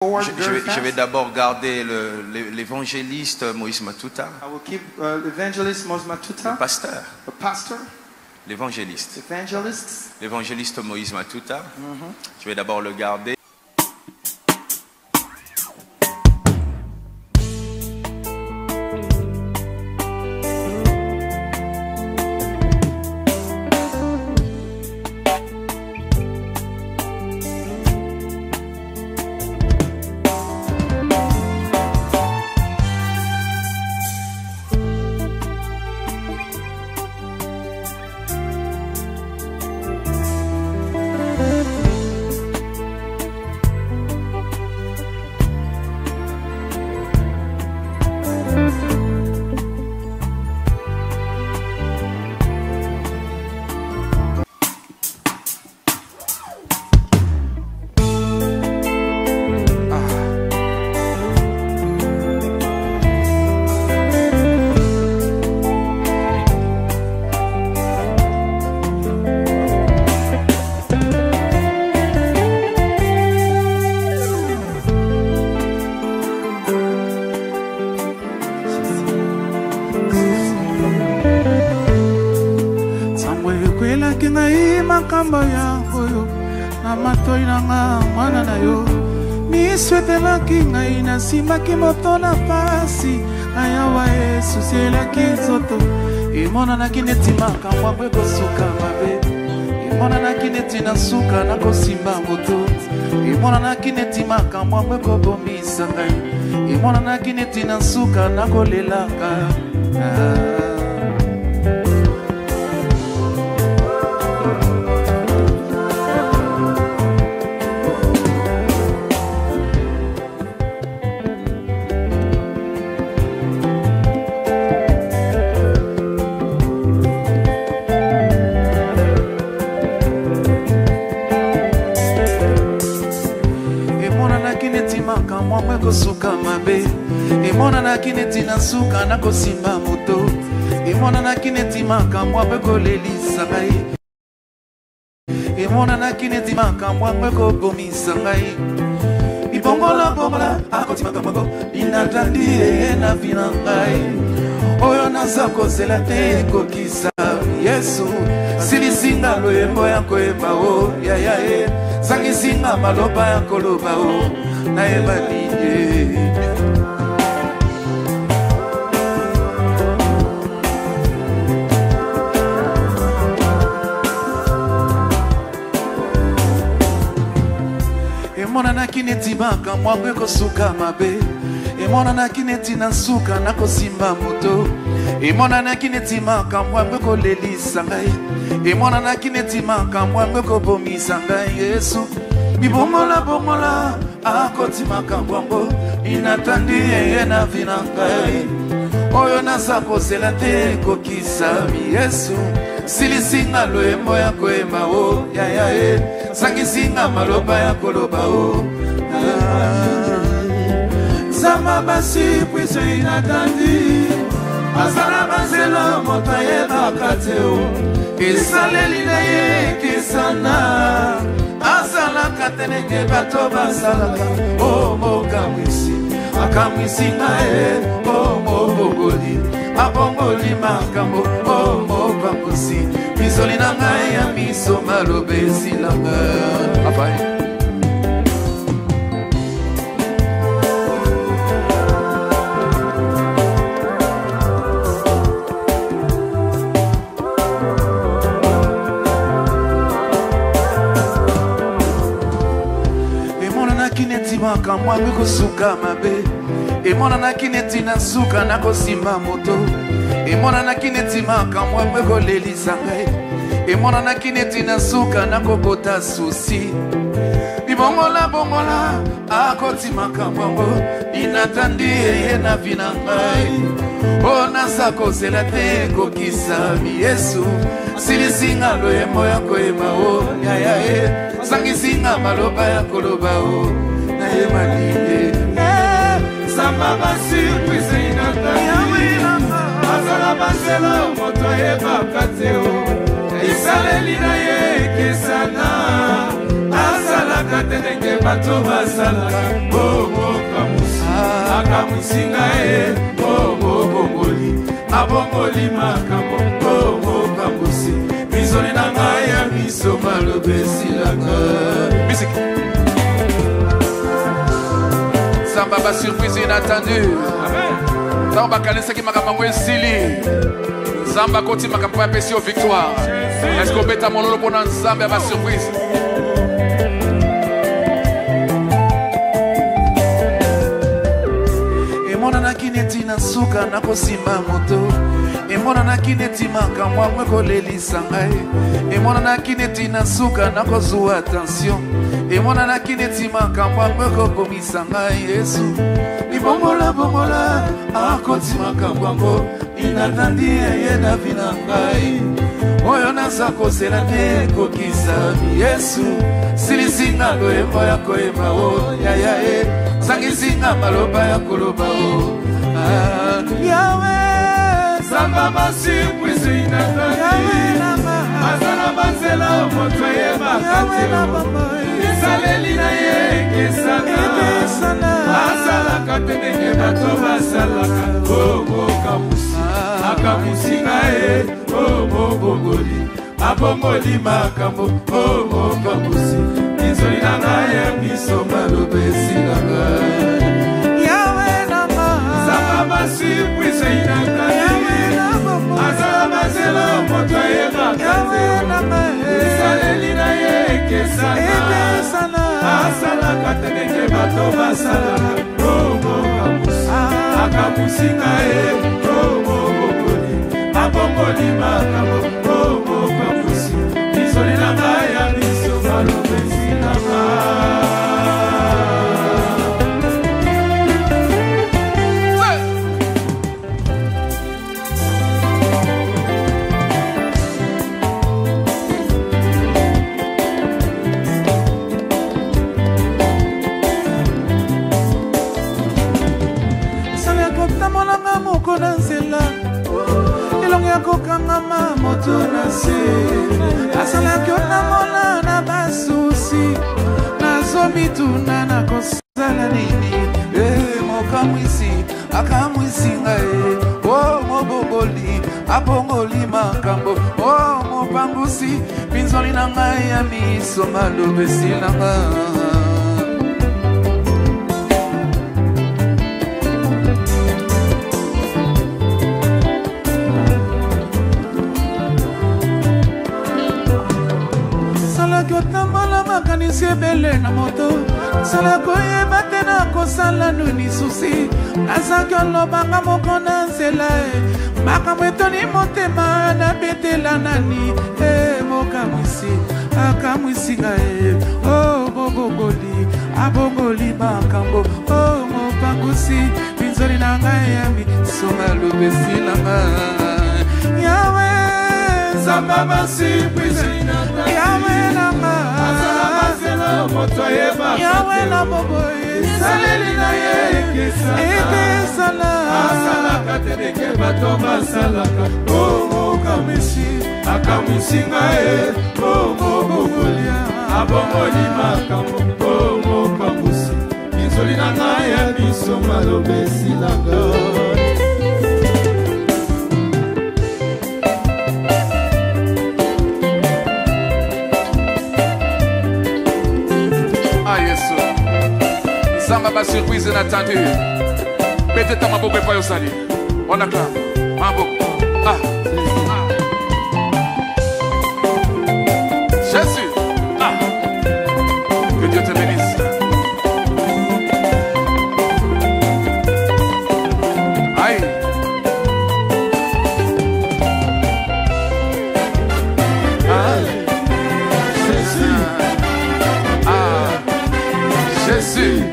Je vais d'abord garder l'évangéliste Moïse Matuta. I will keep evangelist Moïse Matuta. Le pasteur. The pastor. L'évangéliste. Evangelists. L'évangéliste Moïse Matuta. Je vais d'abord le garder. Makamba yako yo na matoi nanga mwana na yo miswetelaki ngai nasimaki moto na pasi ayawa Yesu selaki nzoto emonanaki neti makambo ekosuka mabe emonanaki neti na suka nakosimba moto emonanaki neti makambo ekobomisa ngai emonanaki neti na suka nakolelaka suka mabe emona na kineti na suka na kosimba moto emona na kineti makambo abekolelisa ngai emona na kineti makambo abekobomisa ngai ibongola bongola akoti makambo inatandi na vina ngai oyo naza kozela te kokisa Yesu silisinga loyembo ya koyemba o yayae sangisinga maloba ya koloba o na ebalinye emona na kineti makambo ekosuka mabe emona na kineti na suka na kosimba moto emona na kineti makambo ekolelisa ngai emona na kineti makambo ekobomisa ngai Yesu ibongola bongola akoti makambo inatandi yeye na vina ngai oyo naza kozela te kokisa Yesu silisinga loyembo ya koyemba o yayae sangisinga maloba ya koloba o zamba basi pwiso inatandi azala bazelo moto ayebaka te o esaleli na ye kisana azalaka te ndenge bato basalaka o mokamwisi akamwisi ngai o mobogoli abongoli makambo o mopambusi misoli na ngai ya miso maloba esilanga apai makambo ekosuka mabe emonanaki neti na suka nakosimba moto emonanaki neti makambo ekolelisa ngai emonanaki neti na suka nakokota susi libongola bongola akoti makambo yango inatandi yeye na vina ngai o naza kozela te kokisa Yesu silisinga loyembo ya koyemba o yayae sangisinga maloba ya koloba o na emalinde zamba basi pwise inatandi azala baselo moto ayebaka te o isaleli na ye kisana azalaka te ndenge bato basalaka kamusi akamusinga bongoli abongoli makambo kamusi bizoni na ngai ya miso maloba esilaka Samba ba surprise inattendue. Tant bakanisa ki makambo esili. Samba koti makambo apesi au victoire. Est-ce qu'on beta mololo pona Samba ba surprise? E mona na kineti na suka na kosima moto. E mona na kineti makambo mweko lelisa ngai. E mona na kineti na suka na kozu attention. E mona na kineti makambo mweko komisa ngai Yesu. Ibongola bongola akoti makambo inatandi ye na vina ngai. Oyo naza kozela te kokisa Yesu. Silisinga loyemba ya koyemba o ya e. Sangisinga maloba ya koloba o. Yahweh Samba basipwisi inatandi Azala bazela moto yeba Isaleli na ye kesana Asala katenenge bato basalaka kamusi akamusinga bongoli abongoli makambo kamusi izoli na ngai ya miso maloba esilaka Yahweh nama Samba basipwisi inatandi Azala bazela moto yeba Isaleli na ye kesana Asala katenenge bato basalaka kamusi akamusinga bongoli abongoli makambo kamusi izoli na ngai ya miso maloba esilaka na nzela elongo ya kokangama moto na se asalaki otambola na basusi nazomituna na kosala nini mokamwisi akamwisi ngai mobongoli abongoli makambo mopangusi pinzoli na ngai ya miso maloba esilanga Kotambola makanisi ebele na moto sala koyeba te na kosala nuni susi azaki olobanga moko na nzela makambo etoni motema nabetela nani mokamwisi akamwisi ngai bongoli abongoli makambo mopangusi pinzoli na ngai ya miso maloba esilanga Yahweh Samba basipwisi Yahweh nama Azala bazela moto yeba Yahweh na boboye Isaleli na ye ekesala Asala katenenge bato basalaka kamusi akamusinga bongoli abongoli makambo kamusi izoli na ngai ya miso maloba esilanga Samba ba surprise inattendue. Peut-être ma boque pas au sali. On acclame. Ma boque. Jésus. Que Dieu te bénisse. Aïe. Jésus. Jésus.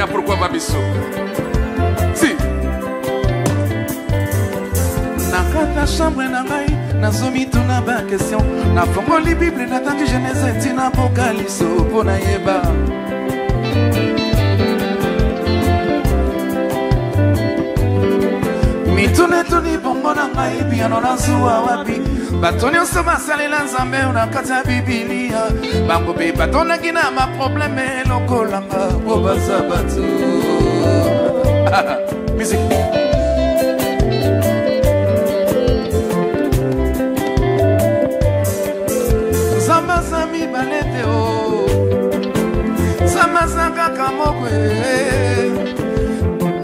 ya pourquoi pas biso. Si. Nakata chambre na ngai, nazomi tuna ba question. Na fongoli Bible natangi Genèse tina Apocalypse po na yeba. Mitune tuni bongo na ngai piano na zuwa wapi. Batoni oso basalela Nzambe na kati ya Biblia. Bango pe batonaki na ma problème lokolanga po baza batu. Musique. Zambazami balete o Zambazanga kamokwe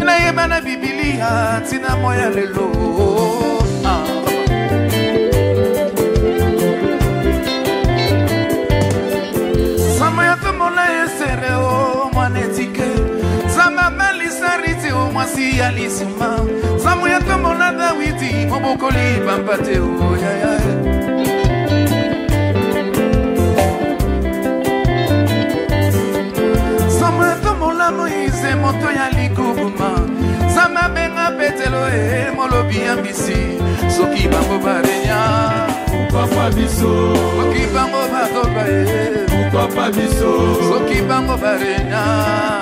Na yeba na Biblia tina moya lelo Zamba ya tomola esere o mwanetike Zamba balisariti o mwasi ya lisima Zamba ya tomola Dawidi mobokoli bampate o ya ya Moïse moto ya likubuma Zama benga petelo molobi ya mbisi Soki bango barenya Pourquoi pas biso Soki bango batoba Pourquoi pas biso Soki bango barenya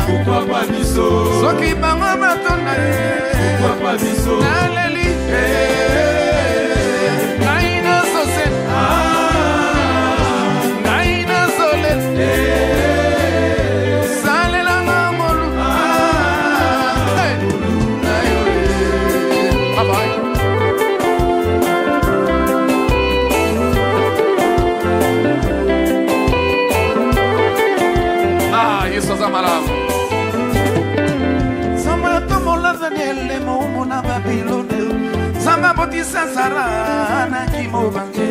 Pourquoi pas biso Soki bango matonda Pourquoi pas biso Naleli Naina sosen Naina solet Zamba tomola Daniel mo na Babilone Zamba botisa Sara na kimobange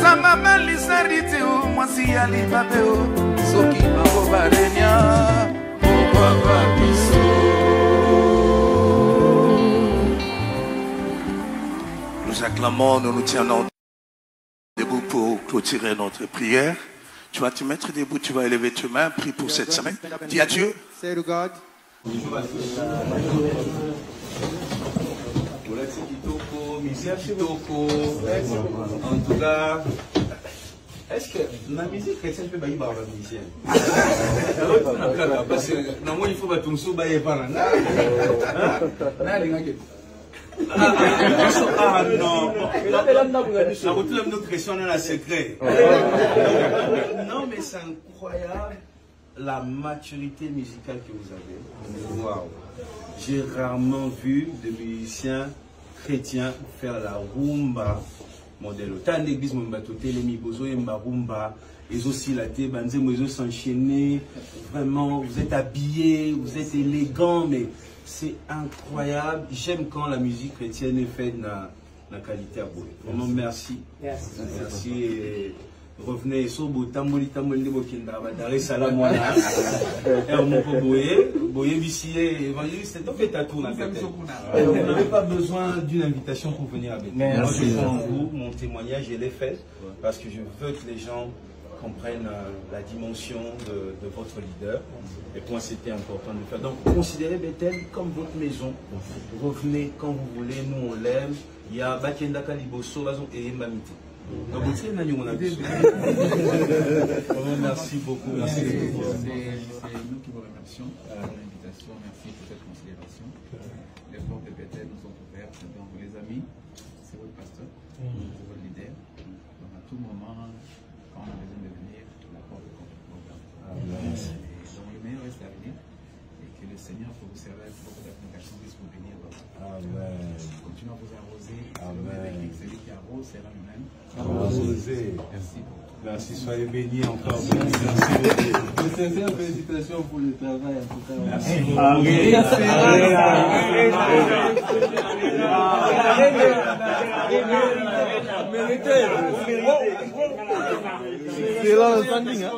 Zamba balisarite o mwasi ya libabe o Soki bango barenya Pourquoi pas biso Nous acclamons, nous nous tiendons debout pour clôturer notre prière. Tu vas te mettre debout, tu vas élever tes mains, prie pour cette semaine. Dis à Dieu. Say to God. En tout cas, est-ce que la musique chrétienne peut bailler par la musicienne? Parce que normalement il faut que tu me sois par là. Ah non, notre question dans la secret. Non, mais c'est incroyable la maturité musicale que vous avez. Waouh! J'ai rarement vu de musiciens chrétiens faire la rumba modèle. Tant d'églises, les bozo et rumba, ils aussi la thé, ils ont s'enchaîner. Vraiment, vous êtes habillés, vous êtes élégants, mais c'est incroyable. J'aime quand la musique chrétienne est faite dans la qualité à bout. Vraiment, merci. Merci. Et revenez sur Tamboli Tamboli de Bokinda, Dar es Salaam, Boye Bissier, évangéliste, donc faites à tour. Vous n'avez pas besoin d'une invitation pour venir avec moi. Moi, je prends vous, mon témoignage, je l'ai fait parce que je veux que les gens comprennent la dimension de votre leader. Et pour moi, c'était important de le faire. Donc, considérez Bethel comme votre maison. Revenez quand vous voulez, nous on l'aime. Il y a Bakenda Kaliboso, et Mamite. Donc, merci beaucoup. Merci. C'est nous qui vous remercions pour l'invitation. Merci pour cette considération. Les portes de Bethel nous sont ouvertes. Donc, les amis, c'est votre pasteur, c'est votre leader. Donc, à tout moment, quand on a besoin de venir, la porte est complètement ouverte. Donc, le meilleur reste à venir. Et que le Seigneur, pour vous servir avec beaucoup d'application, puisse vous bénir. Amen. Continuez à vous arroser. Amen. Celui qui arrose, c'est là lui-même. Arrosé. Merci beaucoup. Merci, soyez bénis encore. Merci. Sincères félicitations pour le travail en tout cas. Merci beaucoup. C'est là le standing, hein.